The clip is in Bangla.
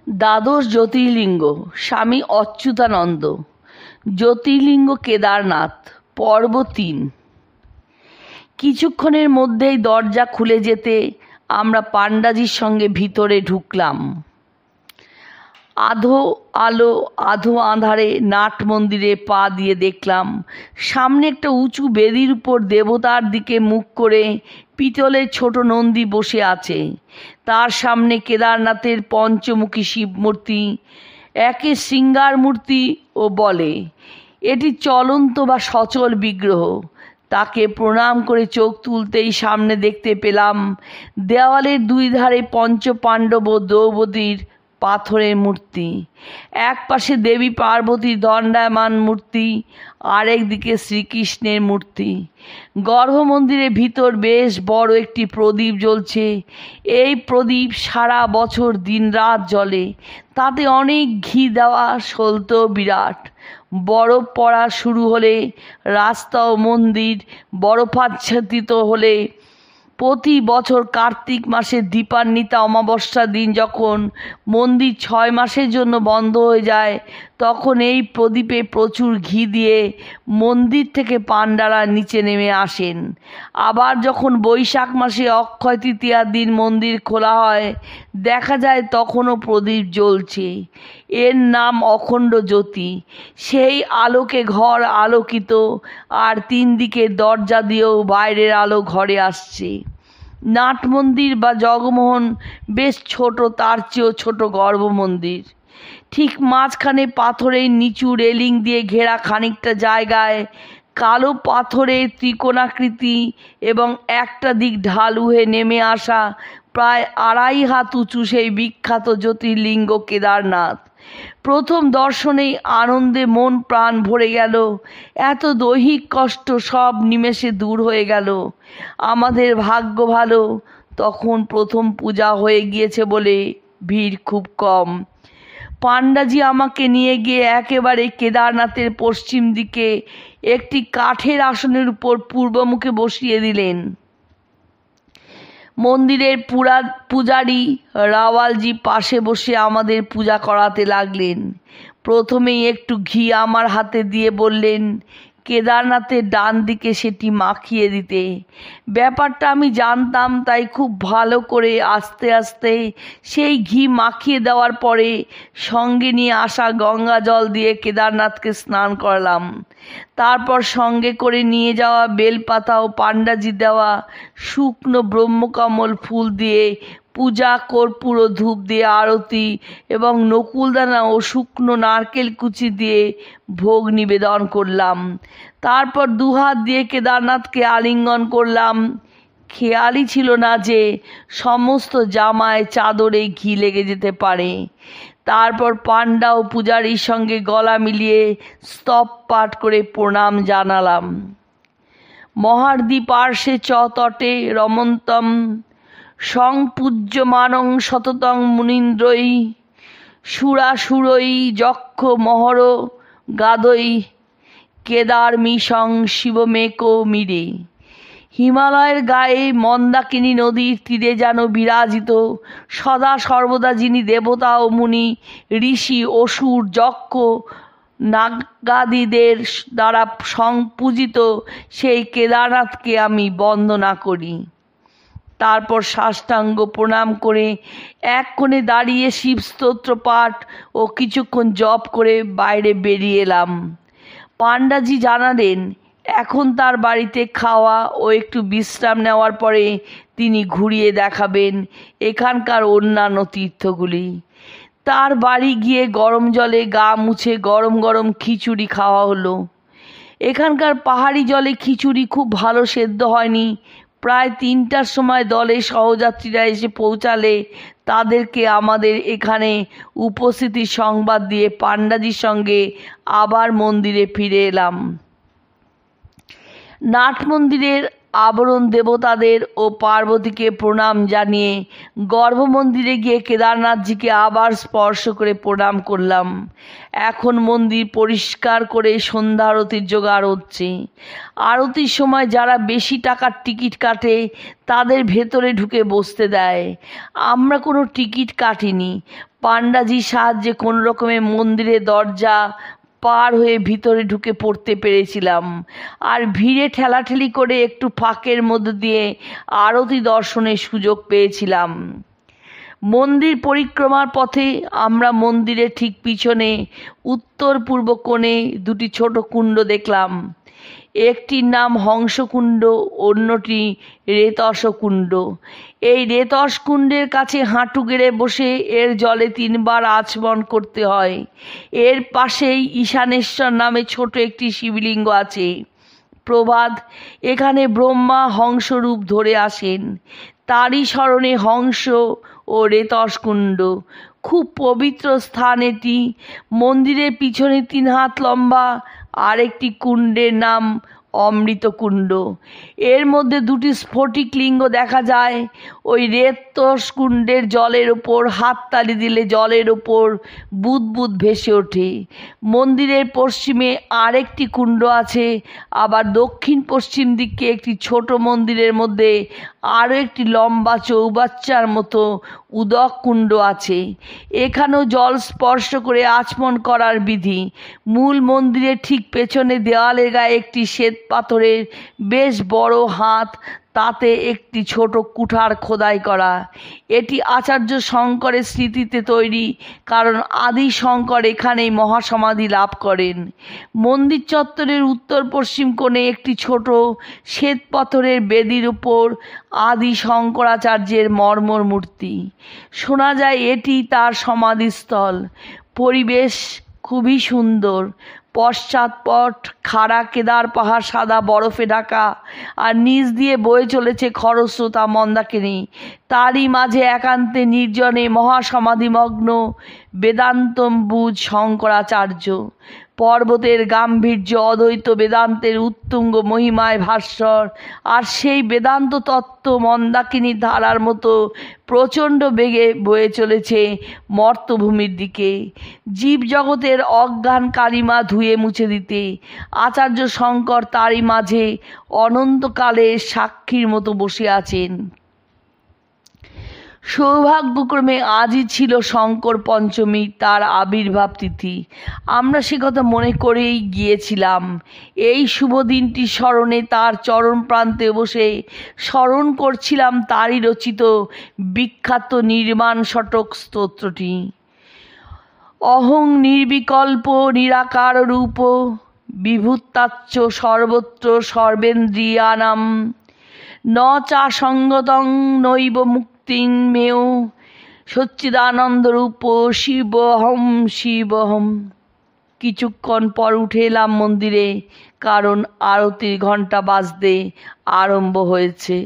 দ্বাদশ জ্যোতির্লিঙ্গ স্বামী অচ্যুতানন্দ। জ্যোতির্লিঙ্গ কেদারনাথ, পর্ব ৩। কিছুক্ষণের মধ্যেই দরজা খুলে যেতে আমরা পাণ্ডাজির সঙ্গে ভিতরে ঢুকলাম। আধো আলো আধো আঁধারে নাট মন্দিরে পা দিয়ে দেখলাম সামনে একটা উঁচু বেদির উপর দেবতার দিকে মুখ করে পিতলের ছোট নন্দী বসে আছে। তার সামনে কেদারনাথের পঞ্চমুখী শিব মূর্তি, একে শৃঙ্গার মূর্তি ও বলে এটি চলন্ত বা সচল বিগ্রহ। তাকে প্রণাম করে চোখ তুলতেই সামনে দেখতে পেলাম দেওয়ালের দুই ধারে পঞ্চ পাণ্ডব ও দ্রৌপদীর পাথরের মূর্তি। এক পাশে দেবী পার্বতীর দণ্ডায়মান মূর্তি, আরেক দিকে শ্রীকৃষ্ণের মূর্তি। গর্ভমন্দিরের ভিতর বেশ বড় একটি প্রদীপ জ্বলছে। এই প্রদীপ সারা বছর দিনরাত জ্বলে। তাতে অনেক ঘি দেওয়া, সলতেও বিরাট। বরফ পড়া শুরু হলে রাস্তা ও মন্দির বরফাচ্ছাদিত হলে প্রতি বছর কার্তিক মাসের দীপান্বিতা অমাবস্যা দিন যখন মন্দির 6 মাসের জন্য বন্ধ হয়ে যায়, তখন এই প্রদীপে প্রচুর ঘি দিয়ে মন্দির থেকে পাণ্ডারা নিচে নেমে আসেন। আবার যখন বৈশাখ মাসে অক্ষয় তৃতীয়ার দিন মন্দির খোলা হয়, দেখা যায় তখনও প্রদীপ জ্বলছে। এর নাম অখণ্ড জ্যোতি। সেই আলোকে ঘর আলোকিত, আর 3 দিকের দরজা দিয়েও বাইরের আলো ঘরে আসছে। নাট মন্দির বা জগমোহন বেশ ছোট, তার চেয়েও ছোট গর্ভমন্দির। ঠিক মাঝখানে পাথরের নিচু রেলিং দিয়ে ঘেরা খানিকটা জায়গায় কালো পাথরের ত্রিকোণাকৃতি এবং একটা দিক ঢালু হয়ে নেমে আসা প্রায় 2.5 হাত উঁচু সেই বিখ্যাত জ্যোতির্লিঙ্গ কেদারনাথ। প্রথম দর্শনেই আনন্দে মন প্রাণ ভরে গেল। এত দৈহিক কষ্ট সব নিমেষে দূর হয়ে গেল। আমাদের ভাগ্য ভালো, তখন প্রথম পূজা হয়ে গিয়েছে বলে ভিড় খুব কম। পাণ্ডাজি আমাকে নিয়ে গিয়ে একেবারে কেদারনাথের পশ্চিম দিকে একটি কাঠের আসনের উপর পূর্বমুখে বসিয়ে দিলেন। মন্দিরের পূজারী রাওয়ালজি পাশে বসে আমাদের পূজা করাতে লাগলেন। প্রথমেই একটু ঘি আমার হাতে দিয়ে বললেন কেদারনাথের ডান দিকে সেটি মাখিয়ে দিতে। ব্যাপারটা আমি জানতাম, তাই খুব ভালো করে আস্তে আস্তে সেই ঘি মাখিয়ে দেওয়ার পরে সঙ্গে নিয়ে আসা গঙ্গা জল দিয়ে কেদারনাথকে স্নান করালাম। তারপর সঙ্গে করে নিয়ে যাওয়া বেলপাতা ও পাণ্ডাজি দেওয়া শুকনো ব্রহ্মকমল ফুল দিয়ে পূজা, কর্পূর ও ধূপ দিয়ে আরতি এবং নকুলদানা ও শুকনো নারকেল কুচি দিয়ে ভোগ নিবেদন করলাম। তারপর 2 হাত দিয়ে কেদারনাথকে আলিঙ্গন করলাম। খেয়ালই ছিল না যে সমস্ত জামায় চাদরে ঘি লেগে যেতে পারে। তারপর পাণ্ডা ও পূজারীর সঙ্গে গলা মিলিয়ে স্তব পাঠ করে প্রণাম জানালাম। মহার্দি পার্শ্বে চ তটে রমন্তম সংপূজ্যমানং সততং মুনীন্দ্রৈ সুরাসুরৈ যক্ষ মহর গাদৈ কেদার মিশং শিবমেকো মিরে। হিমালয়ের গায়ে মন্দাকিনী নদীর তীরে যেন বিরাজিত সদা সর্বদা যিনি দেবতা ও মুনি, ঋষি, অসুর, যক্ষ, নাগাদিদের দ্বারা সংপূজিত সেই কেদারনাথকে আমি বন্দনা করি। তারপর সাষ্টাঙ্গ প্রণাম করে এক কোণে দাঁড়িয়ে শিবস্তোত্র পাঠ ও কিছুক্ষণ জপ করে বাইরে বেরিয়ে এলাম। পাণ্ডাজি জানালেন এখন তার বাড়িতে খাওয়া ও একটু বিশ্রাম নেওয়ার পরে তিনি ঘুরিয়ে দেখাবেন এখানকার অন্যান্য তীর্থগুলি। তার বাড়ি গিয়ে গরম জলে গা মুছে গরম গরম খিচুড়ি খাওয়া হলো। এখানকার পাহাড়ি জলে খিচুড়ি খুব ভালো সেদ্ধ হয়নি। প্রায় 3টার সময় দলে সহযাত্রীরা এসে পৌঁছালে তাদেরকে আমাদের এখানে উপস্থিতির সংবাদ দিয়ে পাণ্ডাজির সঙ্গে আবার মন্দিরে ফিরে এলাম। নাট মন্দিরের আবরণ দেবতাদের ও পার্বতীকে প্রণাম জানিয়ে গর্ভমন্দিরে গিয়ে কেদারনাথজিকে আবার স্পর্শ করে প্রণাম করলাম। এখন মন্দির পরিষ্কার করে সন্ধ্যা আরতির জোগাড় হচ্ছে। আরতির সময় যারা বেশি টাকার টিকিট কাটে তাদের ভেতরে ঢুকে বসতে দেয়। আমরা কোনো টিকিট কাটিনি। পান্ডাজির সাহায্যে কোনো রকমে মন্দিরের দরজা পার হয়ে ভিতরে ঢুকে পড়তে পেরেছিলাম, আর ভিড়ে ঠেলাঠেলি করে একটু ফাঁকের মধ্যে দিয়ে আরতি দর্শনের সুযোগ পেয়েছিলাম। মন্দির পরিক্রমার পথে আমরা মন্দিরের ঠিক পিছনে উত্তর পূর্ব কোণে দুটি ছোট কুণ্ড দেখলাম। একটির নাম হংসকুণ্ড, অন্যটি রেতসকুণ্ড। এই রেতসকুণ্ডের কাছে হাঁটু গেড়ে বসে এর জলে 3 বার আচমন করতে হয়। এর পাশেই ঈশানেশ্বর নামে ছোট একটি শিবলিঙ্গ আছে। প্রবাদ, এখানে ব্রহ্মা হংসরূপ ধরে আসেন। তারই স্মরণে হংস ও রেতসকুণ্ড। খুব পবিত্র স্থান এটি। মন্দিরের পিছনে 3 হাত লম্বা আরেকটি কুণ্ডের নাম অমৃতকুণ্ড। এর মধ্যে 2টি স্ফটিক লিঙ্গ দেখা যায়। ওই রেতসকুণ্ডের জলের ওপর হাততালি দিলে জলের ওপর বুদবুদ ভেসে ওঠে। মন্দিরের পশ্চিমে আরেকটি কুণ্ড আছে। আবার দক্ষিণ পশ্চিম দিকে একটি ছোট মন্দিরের মধ্যে আরও একটি লম্বা চৌবাচ্চার মতো উদক কুণ্ড আছে। এখানেও জল স্পর্শ করে আচমন করার বিধি। মূল মন্দিরের ঠিক পেছনে দেওয়ালের গায়ে একটি শ্বেত পাথরের বেশ বড় হাত, তাতে একটি ছোট কুঠার খোদাই করা। এটি আচার্য শঙ্করের স্মৃতিতে তৈরি, কারণ আদি শঙ্কর এখানেই মহাসমাধি লাভ করেন। মন্দির চত্বরের উত্তর পশ্চিম কোণে একটি ছোট শ্বেত পাথরের বেদির উপর আদি শঙ্করাচার্যের মর্মর মূর্তি। শোনা যায় এটি তার সমাধিস্থল। পরিবেশ খুবই সুন্দর। পশ্চাৎপট খাড়া কেদার পাহাড় সাদা বরফে ঢাকা, আর নিচ দিয়ে বয়ে চলেছে খরস্রোতা মন্দাকিনী। তারই মাঝে একান্তে নির্জনে মহাসমাধিমগ্ন বেদান্তম্বুজ শঙ্করাচার্য। পর্বতের গাম্ভীর্য অদ্বৈত বেদান্তের উত্তুঙ্গ মহিমায় ভাস্বর, আর সেই বেদান্ত তত্ত্ব মন্দাকিনী ধারার মতো প্রচণ্ড বেগে বয়ে চলেছে মর্তভূমির দিকে। জীবজগতের অজ্ঞান কালিমা ধুয়ে মুছে দিতে আচার্য শঙ্কর তারই মাঝে অনন্তকালে সাক্ষীর মতো বসে আছেন। সৌভাগ্যক্রমে আজই ছিল শঙ্কর পঞ্চমী, তার আবির্ভাব তিথি। আমরা সে কথা মনে করেই গিয়েছিলাম। এই শুভ দিনটি স্মরণে তার চরণ প্রান্তে বসে স্মরণ করছিলাম তারই রচিত বিখ্যাত নির্মাণ শতক স্তোত্রটি। অহং নির্বিকল্প নিরাকার রূপ বিভূতাচ্চ সর্বত্র সর্বেন্দ্রিয়ানাম ন চা সঙ্গতং নৈব মুক্তিং মেয় সচ্চিদানন্দরূপ শিবহম শিবহম। কিছুক্ষণ পর উঠে এলাম মন্দিরে, কারণ আরতির ঘণ্টা বাজতে আরম্ভ হয়েছে।